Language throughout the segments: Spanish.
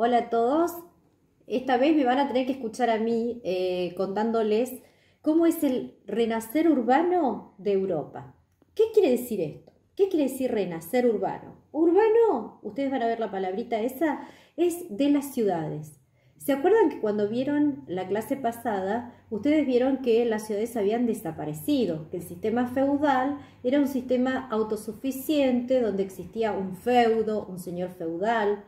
Hola a todos. Esta vez me van a tener que escuchar a mí contándoles cómo es el renacer urbano de Europa. ¿Qué quiere decir esto? ¿Qué quiere decir renacer urbano? Urbano, ustedes van a ver la palabrita esa, es de las ciudades. ¿Se acuerdan que cuando vieron la clase pasada, ustedes vieron que las ciudades habían desaparecido? Que el sistema feudal era un sistema autosuficiente donde existía un feudo, un señor feudal,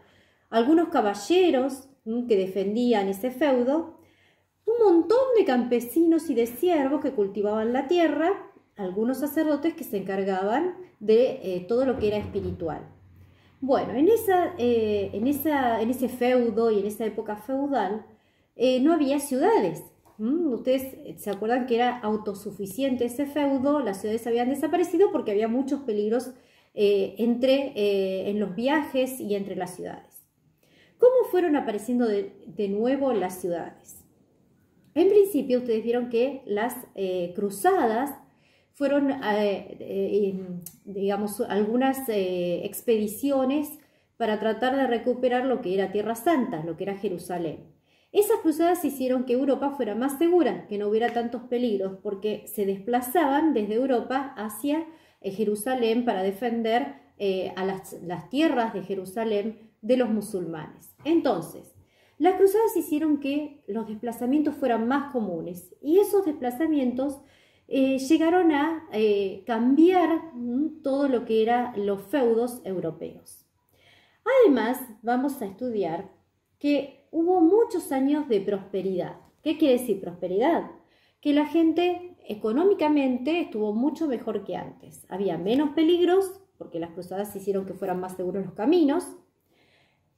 algunos caballeros que defendían ese feudo, un montón de campesinos y de siervos que cultivaban la tierra, algunos sacerdotes que se encargaban de todo lo que era espiritual. Bueno, en ese feudo y en esa época feudal no había ciudades. Ustedes se acuerdan que era autosuficiente ese feudo, las ciudades habían desaparecido porque había muchos peligros en los viajes y entre las ciudades. ¿Cómo fueron apareciendo de nuevo las ciudades? En principio ustedes vieron que las cruzadas fueron, digamos, algunas expediciones para tratar de recuperar lo que era Tierra Santa, lo que era Jerusalén. Esas cruzadas hicieron que Europa fuera más segura, que no hubiera tantos peligros, porque se desplazaban desde Europa hacia Jerusalén para defender a las tierras de Jerusalén de los musulmanes. Entonces, las cruzadas hicieron que los desplazamientos fueran más comunes y esos desplazamientos llegaron a cambiar todo lo que eran los feudos europeos. Además, vamos a estudiar que hubo muchos años de prosperidad. ¿Qué quiere decir prosperidad? Que la gente económicamente estuvo mucho mejor que antes. Había menos peligros, porque las cruzadas hicieron que fueran más seguros los caminos,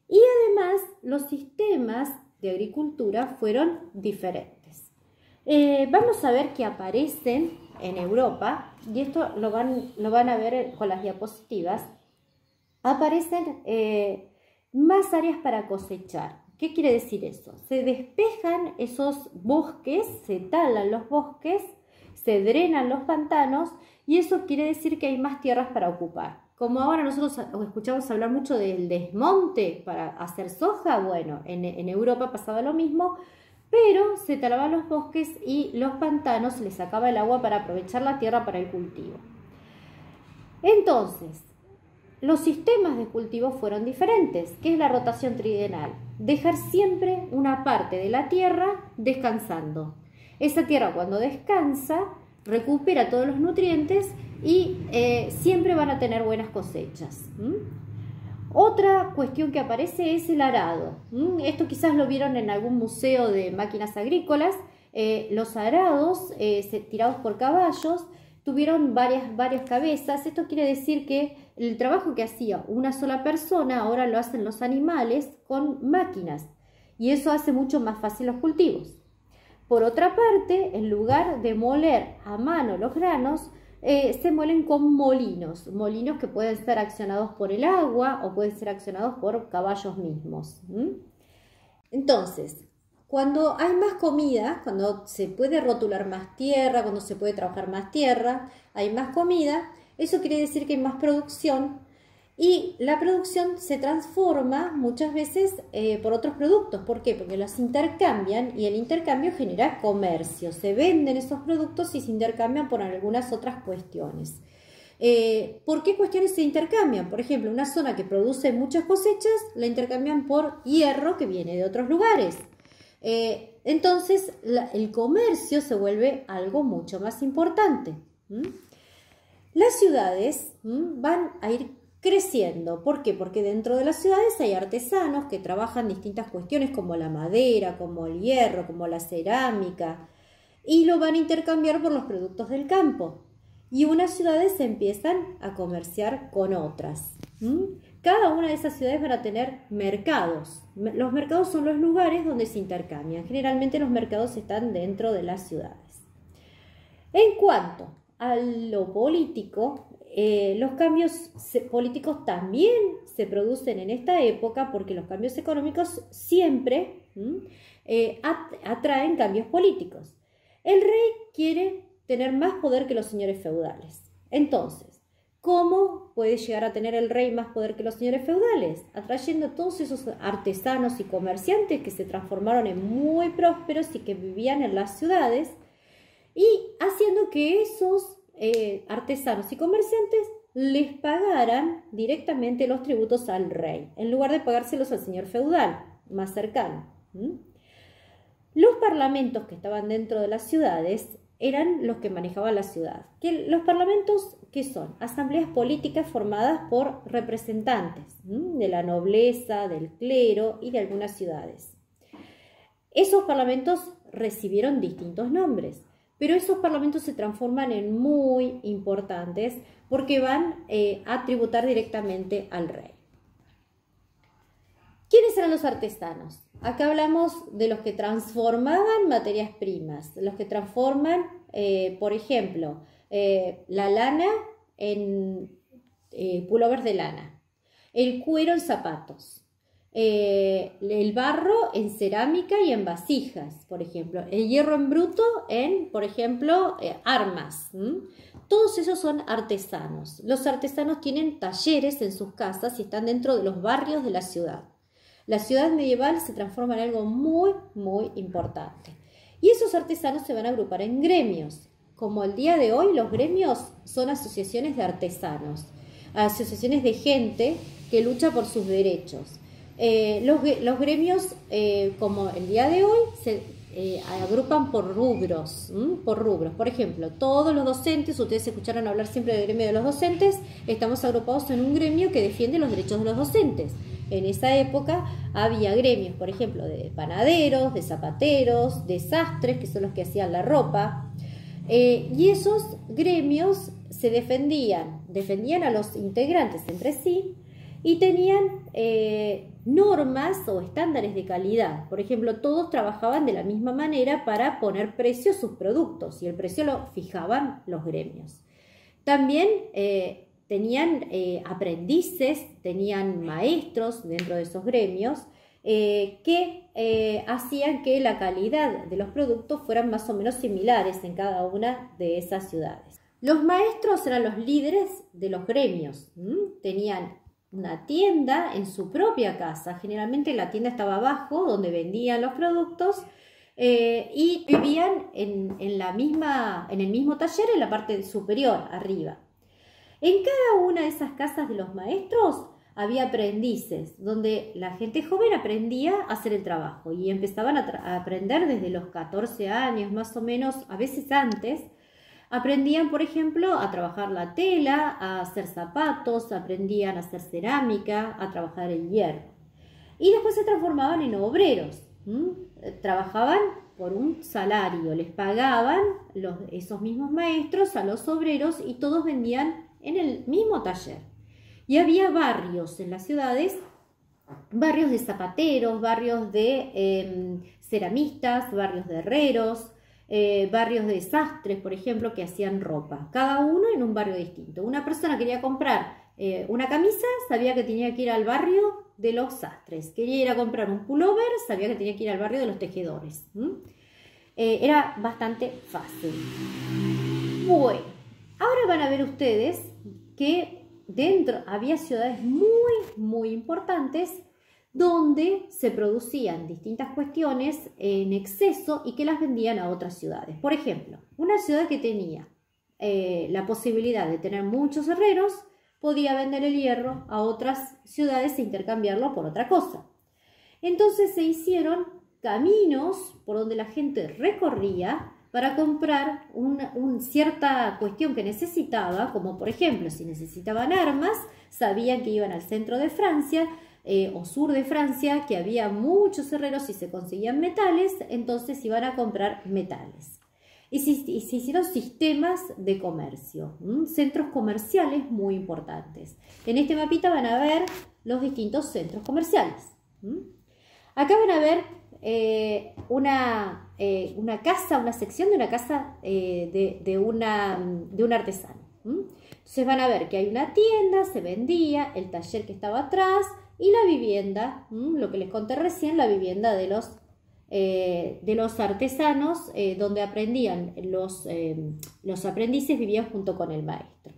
y además los sistemas de agricultura fueron diferentes. Vamos a ver que aparecen en Europa, y esto lo van a ver con las diapositivas, aparecen más áreas para cosechar. ¿Qué quiere decir eso? Se despejan esos bosques, se talan los bosques, se drenan los pantanos y eso quiere decir que hay más tierras para ocupar. Como ahora nosotros escuchamos hablar mucho del desmonte para hacer soja, bueno, en Europa pasaba lo mismo, pero se talaban los bosques y los pantanos, se les sacaba el agua para aprovechar la tierra para el cultivo. Entonces, los sistemas de cultivo fueron diferentes. ¿Qué es la rotación trienal? Dejar siempre una parte de la tierra descansando. Esa tierra cuando descansa recupera todos los nutrientes y siempre van a tener buenas cosechas. Otra cuestión que aparece es el arado. Esto quizás lo vieron en algún museo de máquinas agrícolas. Los arados tirados por caballos tuvieron varias cabezas. Esto quiere decir que el trabajo que hacía una sola persona ahora lo hacen los animales con máquinas y eso hace mucho más fácil los cultivos. Por otra parte, en lugar de moler a mano los granos, se muelen con molinos que pueden ser accionados por el agua o pueden ser accionados por caballos mismos. Entonces, cuando hay más comida, cuando se puede rotular más tierra, cuando se puede trabajar más tierra, hay más comida, eso quiere decir que hay más producción y la producción se transforma muchas veces por otros productos. ¿Por qué? Porque los intercambian y el intercambio genera comercio. Se venden esos productos y se intercambian por algunas otras cuestiones. ¿Por qué cuestiones se intercambian? Por ejemplo, una zona que produce muchas cosechas la intercambian por hierro que viene de otros lugares. Entonces el comercio se vuelve algo mucho más importante. Las ciudades van a ir creciendo. ¿Por qué? Porque dentro de las ciudades hay artesanos que trabajan distintas cuestiones como la madera, como el hierro, como la cerámica y lo van a intercambiar por los productos del campo. Y unas ciudades se empiezan a comerciar con otras. Cada una de esas ciudades van a tener mercados. Los mercados son los lugares donde se intercambian. Generalmente los mercados están dentro de las ciudades. En cuanto a lo político, los cambios políticos también se producen en esta época porque los cambios económicos siempre atraen cambios políticos. El rey quiere tener más poder que los señores feudales. Entonces, ¿Cómo puede llegar a tener el rey más poder que los señores feudales? Atrayendo a todos esos artesanos y comerciantes que se transformaron en muy prósperos y que vivían en las ciudades, y haciendo que esos artesanos y comerciantes les pagaran directamente los tributos al rey, en lugar de pagárselos al señor feudal más cercano. Los parlamentos que estaban dentro de las ciudades eran los que manejaban la ciudad. Los parlamentos, ¿qué son? Asambleas políticas formadas por representantes de la nobleza, del clero y de algunas ciudades. Esos parlamentos recibieron distintos nombres, pero esos parlamentos se transforman en muy importantes porque van a tributar directamente al rey. ¿Quiénes eran los artesanos? Acá hablamos de los que transformaban materias primas, los que transforman, por ejemplo, la lana en pullovers de lana, el cuero en zapatos, el barro en cerámica y en vasijas, por ejemplo, el hierro en bruto en, por ejemplo, armas. Todos esos son artesanos. Los artesanos tienen talleres en sus casas y están dentro de los barrios de la ciudad. La ciudad medieval se transforma en algo muy, muy importante. Y esos artesanos se van a agrupar en gremios. Como el día de hoy, los gremios son asociaciones de artesanos, asociaciones de gente que lucha por sus derechos. Los gremios, como el día de hoy, se agrupan por rubros, Por ejemplo, todos los docentes, ustedes escucharon hablar siempre del gremio de los docentes, estamos agrupados en un gremio que defiende los derechos de los docentes. En esa época había gremios, por ejemplo, de panaderos, de zapateros, de sastres, que son los que hacían la ropa. Y esos gremios se defendían a los integrantes entre sí y tenían normas o estándares de calidad. Por ejemplo, todos trabajaban de la misma manera para poner precio a sus productos y el precio lo fijaban los gremios. También tenían aprendices, tenían maestros dentro de esos gremios que hacían que la calidad de los productos fueran más o menos similares en cada una de esas ciudades. Los maestros eran los líderes de los gremios, tenían una tienda en su propia casa, generalmente la tienda estaba abajo donde vendían los productos y vivían en el mismo taller en la parte superior, arriba. En cada una de esas casas de los maestros había aprendices, donde la gente joven aprendía a hacer el trabajo y empezaban a aprender desde los 14 años, más o menos, a veces antes. Aprendían, por ejemplo, a trabajar la tela, a hacer zapatos, aprendían a hacer cerámica, a trabajar el hierro. Y después se transformaban en obreros. Trabajaban por un salario, les pagaban esos mismos maestros a los obreros y todos vendían en el mismo taller. Y había barrios en las ciudades, barrios de zapateros, barrios de ceramistas, barrios de herreros, barrios de sastres, por ejemplo, que hacían ropa, cada uno en un barrio distinto. Una persona quería comprar una camisa, sabía que tenía que ir al barrio de los sastres. Quería ir a comprar un pullover, sabía que tenía que ir al barrio de los tejedores. Era bastante fácil. Bueno, ahora van a ver ustedes que dentro había ciudades muy, muy importantes donde se producían distintas cuestiones en exceso y que las vendían a otras ciudades. Por ejemplo, una ciudad que tenía la posibilidad de tener muchos herreros podía vender el hierro a otras ciudades e intercambiarlo por otra cosa. Entonces se hicieron caminos por donde la gente recorría para comprar cierta cuestión que necesitaba, como por ejemplo, si necesitaban armas, sabían que iban al centro de Francia o sur de Francia, que había muchos herreros y se conseguían metales, entonces iban a comprar metales. Y se hicieron sistemas de comercio, centros comerciales muy importantes. En este mapita van a ver los distintos centros comerciales. Acá van a ver una casa, una sección de una casa de un artesano. Entonces van a ver que hay una tienda, se vendía, el taller que estaba atrás y la vivienda, lo que les conté recién, la vivienda de los artesanos, donde aprendían los aprendices, vivían junto con el maestro.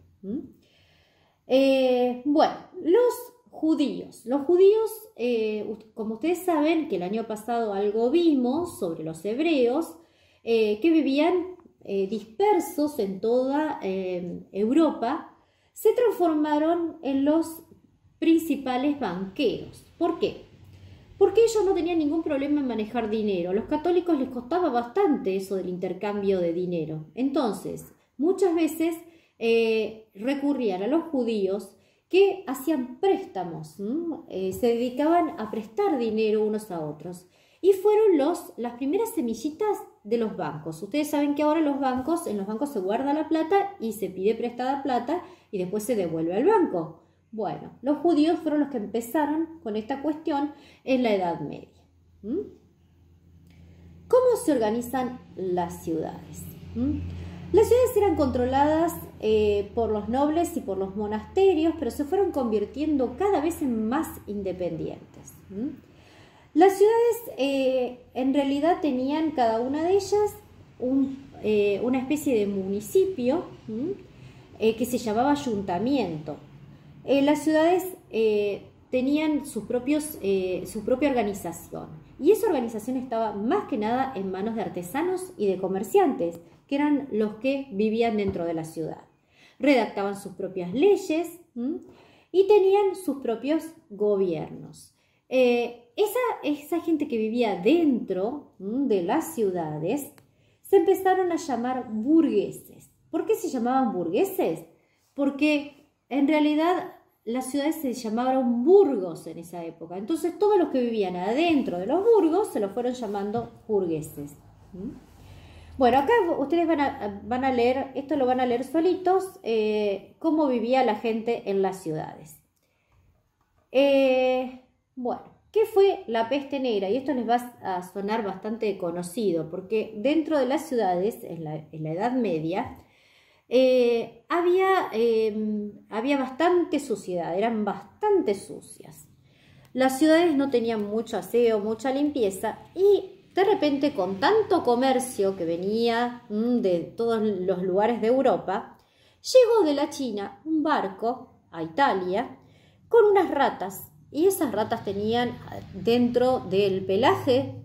Bueno, los judíos. Los judíos, como ustedes saben, que el año pasado algo vimos sobre los hebreos, que vivían dispersos en toda Europa, se transformaron en los principales banqueros. ¿Por qué? Porque ellos no tenían ningún problema en manejar dinero. A los católicos les costaba bastante eso del intercambio de dinero. Entonces, muchas veces recurrían a los judíos que hacían préstamos, se dedicaban a prestar dinero unos a otros. Y fueron las primeras semillitas de los bancos. Ustedes saben que ahora en los bancos se guarda la plata y se pide prestada plata y después se devuelve al banco. Bueno, los judíos fueron los que empezaron con esta cuestión en la Edad Media. ¿Cómo se organizan las ciudades? Las ciudades eran controladas por los nobles y por los monasterios, pero se fueron convirtiendo cada vez en más independientes. Las ciudades en realidad tenían cada una de ellas una especie de municipio que se llamaba ayuntamiento. Las ciudades tenían su propia organización, y esa organización estaba más que nada en manos de artesanos y de comerciantes, que eran los que vivían dentro de la ciudad. Redactaban sus propias leyes y tenían sus propios gobiernos. Esa gente que vivía dentro de las ciudades se empezaron a llamar burgueses. ¿Por qué se llamaban burgueses? Porque en realidad las ciudades se llamaban burgos en esa época. Entonces todos los que vivían adentro de los burgos se los fueron llamando burgueses. Bueno, acá ustedes van a leer, esto lo van a leer solitos, cómo vivía la gente en las ciudades. Bueno, ¿qué fue la peste negra? Y esto les va a sonar bastante conocido, porque dentro de las ciudades, en la Edad Media, había bastante suciedad, eran bastante sucias. Las ciudades no tenían mucho aseo, mucha limpieza, y de repente, con tanto comercio que venía de todos los lugares de Europa, llegó de la China un barco a Italia con unas ratas, y esas ratas tenían dentro del pelaje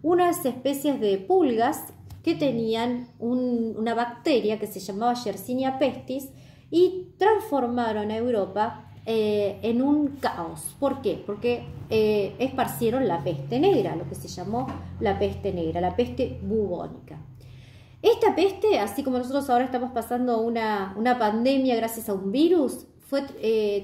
unas especies de pulgas que tenían una bacteria que se llamaba Yersinia pestis, y transformaron a Europa en un caos. ¿Por qué? Porque esparcieron la peste negra, lo que se llamó la peste negra, la peste bubónica. Esta peste, así como nosotros ahora estamos pasando una pandemia gracias a un virus, fue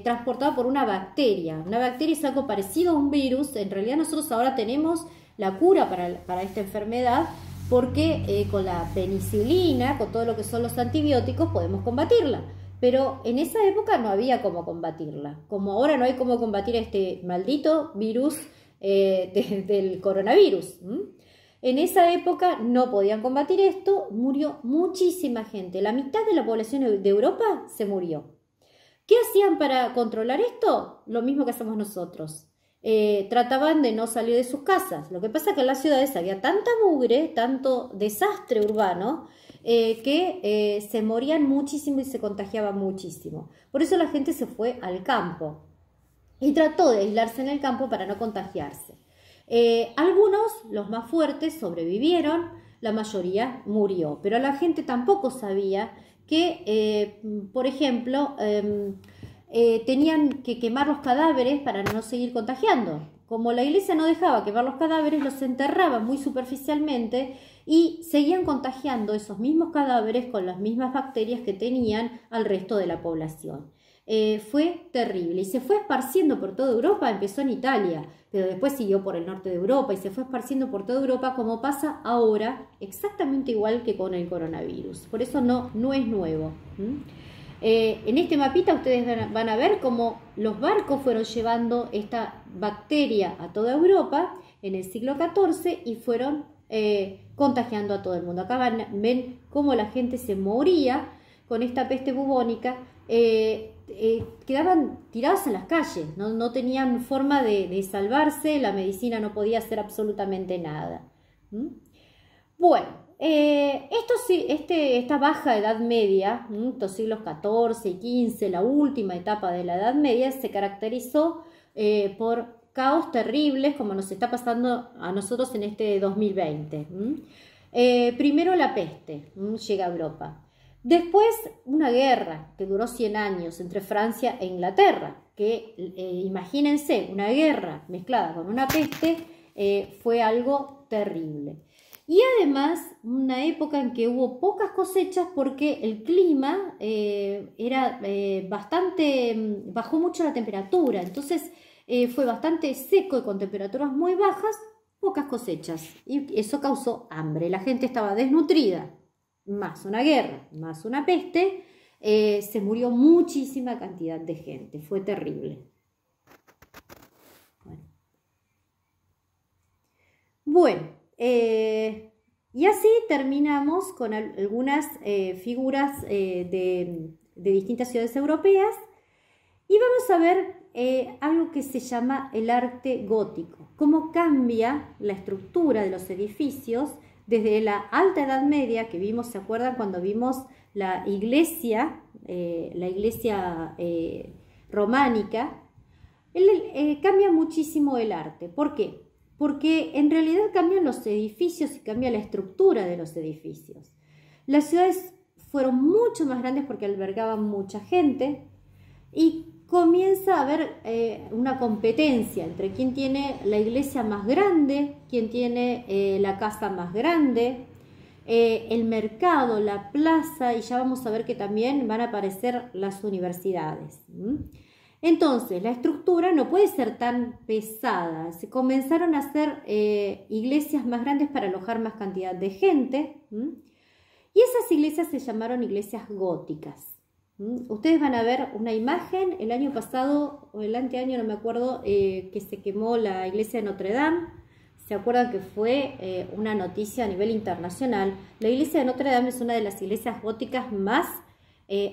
transportada por una bacteria. Una bacteria es algo parecido a un virus. En realidad nosotros ahora tenemos la cura para esta enfermedad, porque con la penicilina, con todo lo que son los antibióticos, podemos combatirla. Pero en esa época no había cómo combatirla, como ahora no hay cómo combatir este maldito virus del coronavirus. En esa época no podían combatir esto, murió muchísima gente. La mitad de la población de Europa se murió. ¿Qué hacían para controlar esto? Lo mismo que hacemos nosotros. Trataban de no salir de sus casas. Lo que pasa es que en las ciudades había tanta mugre, tanto desastre urbano, que se morían muchísimo y se contagiaban muchísimo. Por eso la gente se fue al campo y trató de aislarse en el campo para no contagiarse. Algunos, los más fuertes, sobrevivieron, la mayoría murió, pero la gente tampoco sabía que, por ejemplo, tenían que quemar los cadáveres para no seguir contagiando. Como la iglesia no dejaba quemar los cadáveres, los enterraban muy superficialmente y seguían contagiando esos mismos cadáveres con las mismas bacterias que tenían al resto de la población. Fue terrible y se fue esparciendo por toda Europa. Empezó en Italia, pero después siguió por el norte de Europa y se fue esparciendo por toda Europa, como pasa ahora, exactamente igual que con el coronavirus. Por eso no es nuevo. En este mapita ustedes van a ver cómo los barcos fueron llevando esta bacteria a toda Europa en el siglo XIV y fueron contagiando a todo el mundo. Acá ven cómo la gente se moría con esta peste bubónica. Quedaban tirados en las calles, no tenían forma de salvarse, la medicina no podía hacer absolutamente nada. Bueno, esta baja Edad Media, estos siglos XIV y XV, la última etapa de la Edad Media, se caracterizó por caos terribles como nos está pasando a nosotros en este 2020. Primero la peste llega a Europa. Después una guerra que duró 100 años entre Francia e Inglaterra, que imagínense, una guerra mezclada con una peste fue algo terrible. Y además una época en que hubo pocas cosechas porque el clima era bajó mucho la temperatura, entonces fue bastante seco y con temperaturas muy bajas, pocas cosechas, y eso causó hambre, la gente estaba desnutrida, más una guerra, más una peste, se murió muchísima cantidad de gente, fue terrible. Bueno, y así terminamos con algunas figuras de distintas ciudades europeas y vamos a ver algo que se llama el arte gótico, cómo cambia la estructura de los edificios desde la Alta Edad Media que vimos, ¿se acuerdan cuando vimos la iglesia románica? Cambia muchísimo el arte. ¿Por qué? Porque en realidad cambian los edificios y cambia la estructura de los edificios. Las ciudades fueron mucho más grandes porque albergaban mucha gente y comienza a haber una competencia entre quién tiene la iglesia más grande, quién tiene la casa más grande, el mercado, la plaza, y ya vamos a ver que también van a aparecer las universidades. Entonces, la estructura no puede ser tan pesada. Se comenzaron a hacer iglesias más grandes para alojar más cantidad de gente. Y esas iglesias se llamaron iglesias góticas. Ustedes van a ver una imagen. El año pasado, o el anteaño, no me acuerdo, que se quemó la iglesia de Notre Dame. ¿Se acuerdan que fue una noticia a nivel internacional? La iglesia de Notre Dame es una de las iglesias góticas más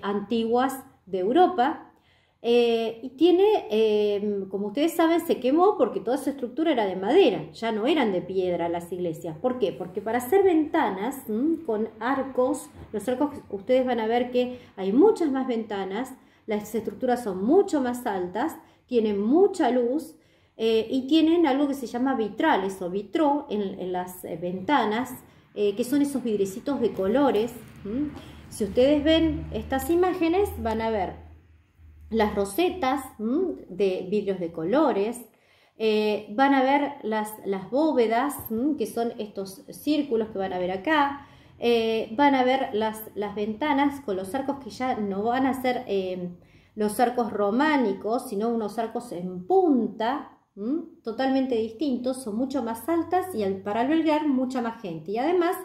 antiguas de Europa. Y tiene, como ustedes saben, se quemó porque toda su estructura era de madera, ya no eran de piedra las iglesias. ¿Por qué? Porque para hacer ventanas con arcos, los arcos ustedes van a ver que hay muchas más ventanas, las estructuras son mucho más altas, tienen mucha luz y tienen algo que se llama vitrales o vitró en las ventanas, que son esos vidrecitos de colores. Si ustedes ven estas imágenes van a ver las rosetas de vidrios de colores, van a ver las bóvedas, que son estos círculos que van a ver acá, van a ver las ventanas con los arcos que ya no van a ser los arcos románicos, sino unos arcos en punta, totalmente distintos, son mucho más altas y para albergar mucha más gente. Y además,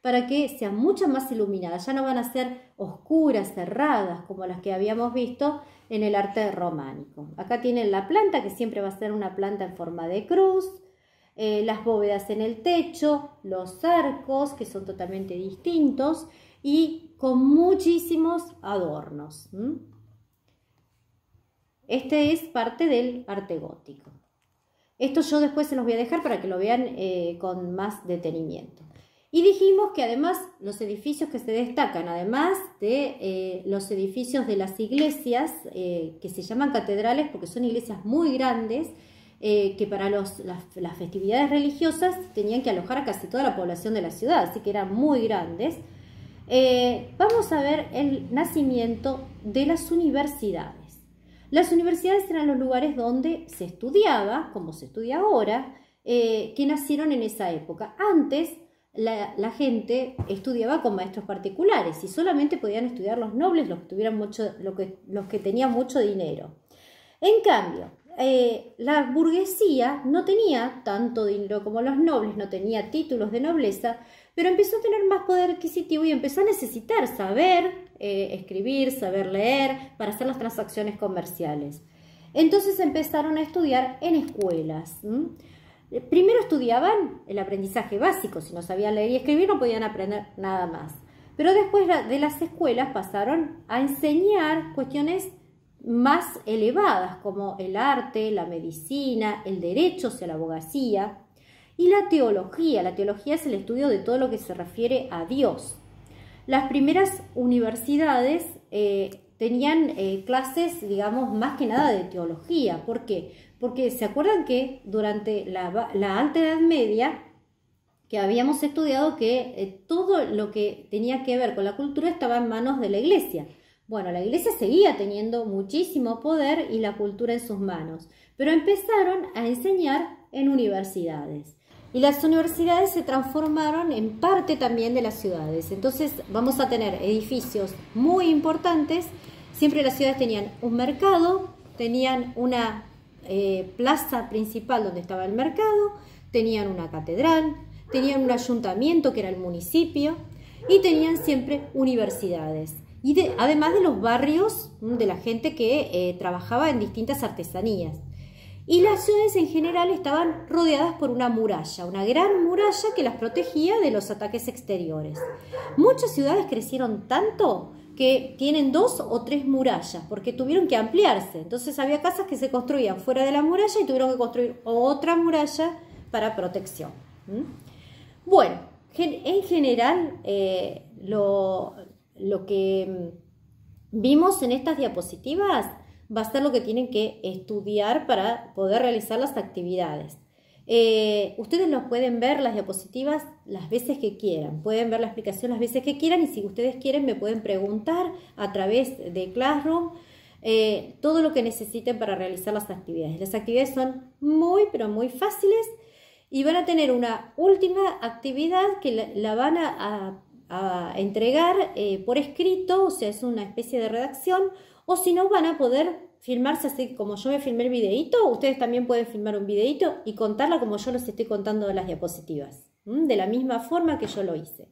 para que sean mucho más iluminadas, ya no van a ser oscuras, cerradas, como las que habíamos visto en el arte románico. Acá tienen la planta, que siempre va a ser una planta en forma de cruz, las bóvedas en el techo, los arcos, que son totalmente distintos, y con muchísimos adornos. Este es parte del arte gótico. Esto yo después se los voy a dejar para que lo vean con más detenimiento. Y dijimos que además los edificios que se destacan, además de los edificios de las iglesias, que se llaman catedrales porque son iglesias muy grandes, que para las festividades religiosas tenían que alojar a casi toda la población de la ciudad, así que eran muy grandes. Vamos a ver el nacimiento de las universidades. Las universidades eran los lugares donde se estudiaba, como se estudia ahora, que nacieron en esa época. Antes, la gente estudiaba con maestros particulares y solamente podían estudiar los nobles, los que tenían mucho dinero. En cambio, la burguesía no tenía tanto dinero como los nobles, no tenía títulos de nobleza, pero empezó a tener más poder adquisitivo y empezó a necesitar saber escribir, saber leer para hacer las transacciones comerciales. Entonces empezaron a estudiar en escuelas. Primero estudiaban el aprendizaje básico, si no sabían leer y escribir no podían aprender nada más. Pero después de las escuelas pasaron a enseñar cuestiones más elevadas como el arte, la medicina, el derecho, o sea, la abogacía. y la teología. La teología es el estudio de todo lo que se refiere a Dios. Las primeras universidades tenían clases, digamos, más que nada de teología. ¿Por qué? Porque se acuerdan que durante la Alta Edad Media, que habíamos estudiado que todo lo que tenía que ver con la cultura estaba en manos de la Iglesia. Bueno, la Iglesia seguía teniendo muchísimo poder y la cultura en sus manos, pero empezaron a enseñar en universidades. Y las universidades se transformaron en parte también de las ciudades. Entonces vamos a tener edificios muy importantes. Siempre las ciudades tenían un mercado, tenían una plaza principal donde estaba el mercado, tenían una catedral, tenían un ayuntamiento que era el municipio y tenían siempre universidades. Y además de los barrios de la gente que trabajaba en distintas artesanías. Y las ciudades en general estaban rodeadas por una muralla, una gran muralla que las protegía de los ataques exteriores. Muchas ciudades crecieron tanto que tienen 2 o 3 murallas, porque tuvieron que ampliarse. Entonces había casas que se construían fuera de la muralla y tuvieron que construir otra muralla para protección. Bueno, en general lo que vimos en estas diapositivas va a ser lo que tienen que estudiar para poder realizar las actividades. Ustedes los pueden ver las diapositivas las veces que quieran, pueden ver la explicación las veces que quieran y si ustedes quieren me pueden preguntar a través de Classroom todo lo que necesiten para realizar las actividades. Las actividades son muy pero muy fáciles y van a tener una última actividad que la van a entregar por escrito, o sea, es una especie de redacción, o si no van a poder filmarse así como yo me filmé el videíto, ustedes también pueden filmar un videíto y contarla como yo les estoy contando de las diapositivas, de la misma forma que yo lo hice.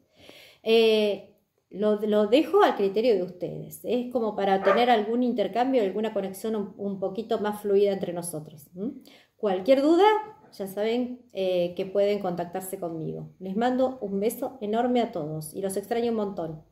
Lo dejo al criterio de ustedes, es como para tener algún intercambio, alguna conexión un poquito más fluida entre nosotros. Cualquier duda, ya saben que pueden contactarse conmigo. Les mando un beso enorme a todos y los extraño un montón.